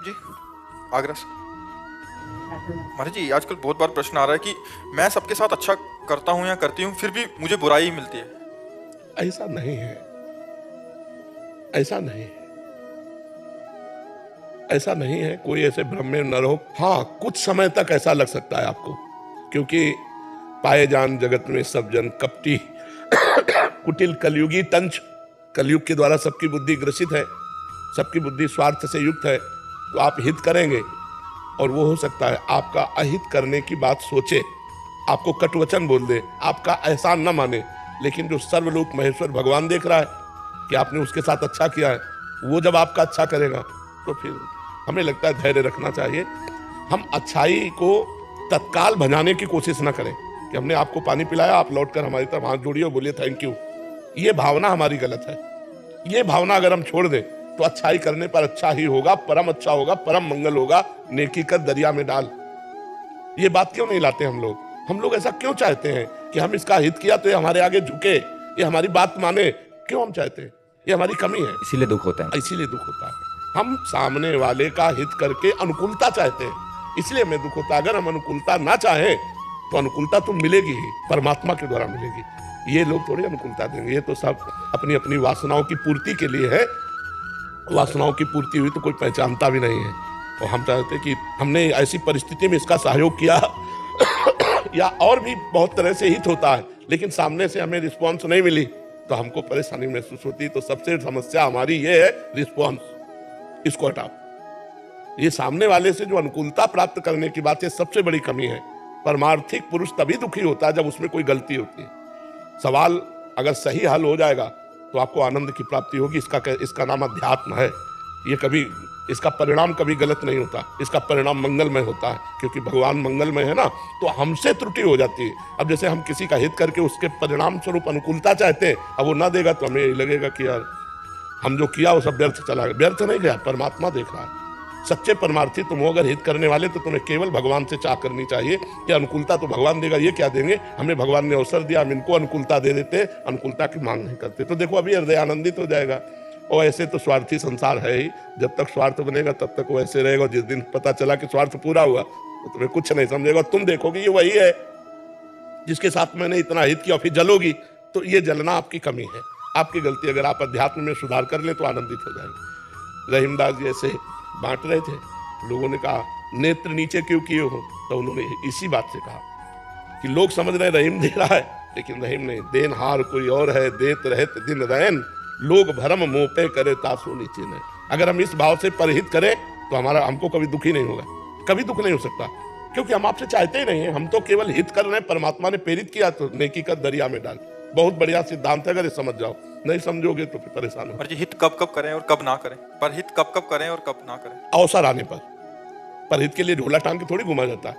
जी, आगरा से। महाराज जी, आजकल बहुत बार प्रश्न आ रहा है कि मैं सबके साथ अच्छा करता हूँ या करती हूँ, फिर भी मुझे बुराई ही मिलती है। ऐसा नहीं है, ऐसा नहीं है, ऐसा नहीं है। कोई ऐसे भ्रम में न रहो। हाँ, कुछ समय तक ऐसा लग सकता है आपको, क्योंकि पाए जान जगत में सब जन कपटी कुटिल कलयुगी तंच। कलयुग के द्वारा सबकी बुद्धि ग्रसित है, सबकी बुद्धि स्वार्थ से युक्त है। तो आप हित करेंगे और वो हो सकता है आपका अहित करने की बात सोचे, आपको कटवचन बोल दे, आपका एहसान न माने, लेकिन जो सर्वलोक महेश्वर भगवान देख रहा है कि आपने उसके साथ अच्छा किया है, वो जब आपका अच्छा करेगा तो फिर हमें लगता है धैर्य रखना चाहिए। हम अच्छाई को तत्काल भजाने की कोशिश ना करें कि हमने आपको पानी पिलाया, आप लौटकर हमारी तरफ हाथ जोड़िए और बोलिए थैंक यू। ये भावना हमारी गलत है। ये भावना अगर हम छोड़ दें तो अच्छाई करने पर अच्छा ही होगा, परम अच्छा होगा, परम मंगल होगा। नेकी कर दरिया में डाल, ये बात क्यों नहीं लाते हम लोग? हम लोग ऐसा क्यों चाहते हैं कि हम इसका हित किया तो ये हमारे आगे झुके, ये हमारी बात माने? क्यों हम चाहते हैं? ये हमारी कमी है, इसीलिए दुख होता है। इसीलिए दुख होता है। हम सामने वाले का हित करके अनुकूलता चाहते हैं, इसलिए हमें दुख होता है। अगर हम अनुकूलता ना चाहें तो अनुकूलता तो मिलेगी ही, परमात्मा के द्वारा मिलेगी। ये लोग थोड़ी अनुकूलता देंगे, ये तो सब अपनी अपनी वासनाओं की पूर्ति के लिए है। वासनाओं की पूर्ति हुई तो कोई पहचानता भी नहीं है। और हम चाहते कि हमने ऐसी परिस्थिति में इसका सहयोग किया या और भी बहुत तरह से हित होता है, लेकिन सामने से हमें रिस्पॉन्स नहीं मिली तो हमको परेशानी महसूस होती। तो सबसे समस्या हमारी ये है रिस्पॉन्स, इसको हटाओ। ये सामने वाले से जो अनुकूलता प्राप्त करने की बात है, सबसे बड़ी कमी है। परमार्थिक पुरुष तभी दुखी होता है जब उसमें कोई गलती होती है। सवाल अगर सही हल हो जाएगा तो आपको आनंद की प्राप्ति होगी। इसका नाम अध्यात्म है। ये कभी, इसका परिणाम कभी गलत नहीं होता, इसका परिणाम मंगलमय होता है, क्योंकि भगवान मंगलमय है ना। तो हमसे त्रुटि हो जाती है। अब जैसे हम किसी का हित करके उसके परिणाम स्वरूप अनुकूलता चाहते हैं, अब वो ना देगा तो हमें लगेगा कि यार हम जो किया वो सब व्यर्थ चला गया। व्यर्थ नहीं गया, परमात्मा देख रहा है। सच्चे परमार्थी तुम हो अगर हित करने वाले, तो तुम्हें केवल भगवान से चाह करनी चाहिए कि अनुकूलता तो भगवान देगा। ये क्या देंगे? हमें भगवान ने अवसर दिया, हम इनको अनुकूलता दे देते, अनुकूलता की मांग नहीं करते। तो देखो अभी हृदय आनंदित हो जाएगा। और ऐसे तो स्वार्थी संसार है ही, जब तक स्वार्थ बनेगा तब तक वो ऐसे रहेगा। जिस दिन पता चला कि स्वार्थ पूरा हुआ तो तुम्हें कुछ नहीं समझेगा। तुम देखोगे ये वही है जिसके साथ मैंने इतना हित किया, फिर जलोगी। तो ये जलना आपकी कमी है, आपकी गलती। अगर आप अध्यात्म में सुधार कर ले तो आनंदित हो जाएंगे। रहीमदास जी ऐसे बांट रहे थे, लोगों ने कहा नेत्र नीचे क्यों किए हो? तो उन्होंने इसी बात से कहा कि लोग समझ रहे रहीम दे रहा है, लेकिन रहीम नहीं, देनहार कोई और है, देत रहत दिन रैन, लोग भरम मोह पे करे तासु नीचे नहीं। अगर हम इस भाव से परहित करें तो हमको कभी दुखी नहीं होगा, कभी दुख नहीं हो सकता, क्योंकि हम आपसे चाहते ही नहीं है। हम तो केवल हित कर रहे हैं। परमात्मा ने प्रेरित किया तो नेकी कर दरिया में डाल। बहुत बढ़िया सिद्धांत है, अगर ये समझ जाओ। नहीं समझोगे तो फिर परेशान हो। जी, हित कब कब करें और कब ना करें? पर हित कब कब करें और कब ना करें? अवसर आने पर। परहित के लिए झोला टांग के थोड़ी घुमा जाता है,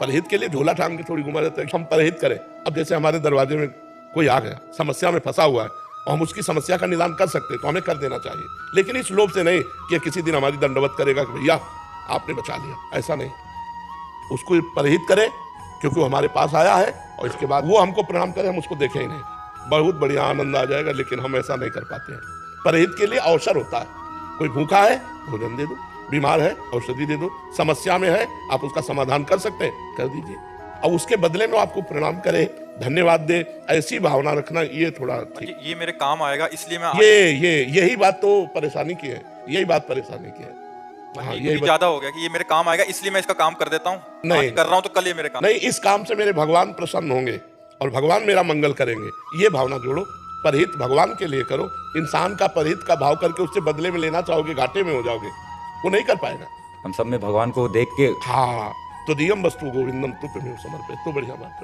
परहित के लिए झोला टांग के थोड़ी घुमा जाता है। हम परहित करें। अब जैसे हमारे दरवाजे में कोई आ गया, समस्या में फंसा हुआ है, और हम उसकी समस्या का निदान कर सकते हैं तो हमें कर देना चाहिए, लेकिन इस लोभ से नहीं कि किसी दिन हमारी दंडवत करेगा कि भैया आपने बचा लिया। ऐसा नहीं, उसको परहित करें क्योंकि वो हमारे पास आया है, और इसके बाद वो हमको प्रणाम करे, हम उसको देखें ही नहीं, बहुत बढ़िया आनंद आ जाएगा। लेकिन हम ऐसा नहीं कर पाते हैं। परहित के लिए अवसर होता है। कोई भूखा है, भोजन दे दो, बीमार है, औषधि दे दो, समस्या में है, आप उसका समाधान कर सकते हैं, कर दीजिए। और उसके बदले में आपको प्रणाम करे, धन्यवाद दे, ऐसी भावना रखना, ये थोड़ा ठीक। ये मेरे काम आएगा इसलिए मैं यही बात तो परेशानी की है, यही बात परेशानी की है। हाँ, ये ज्यादा हो गया कि ये मेरे काम आएगा इसलिए मैं इसका काम कर देता हूँ, नहीं कर रहा हूँ तो कल ये मेरे काम नहीं, इस काम से मेरे भगवान प्रसन्न होंगे और भगवान मेरा मंगल करेंगे, ये भावना जोड़ो। परहित भगवान के लिए करो। इंसान का परहित का भाव करके उससे बदले में लेना चाहोगे, घाटे में हो जाओगे, वो नहीं कर पाएगा। हम सब में भगवान को देख के, हाँ, तो दियम वस्तु गोविंदम तुभ्यमेव समर्पयेत्। तो बढ़िया बात है।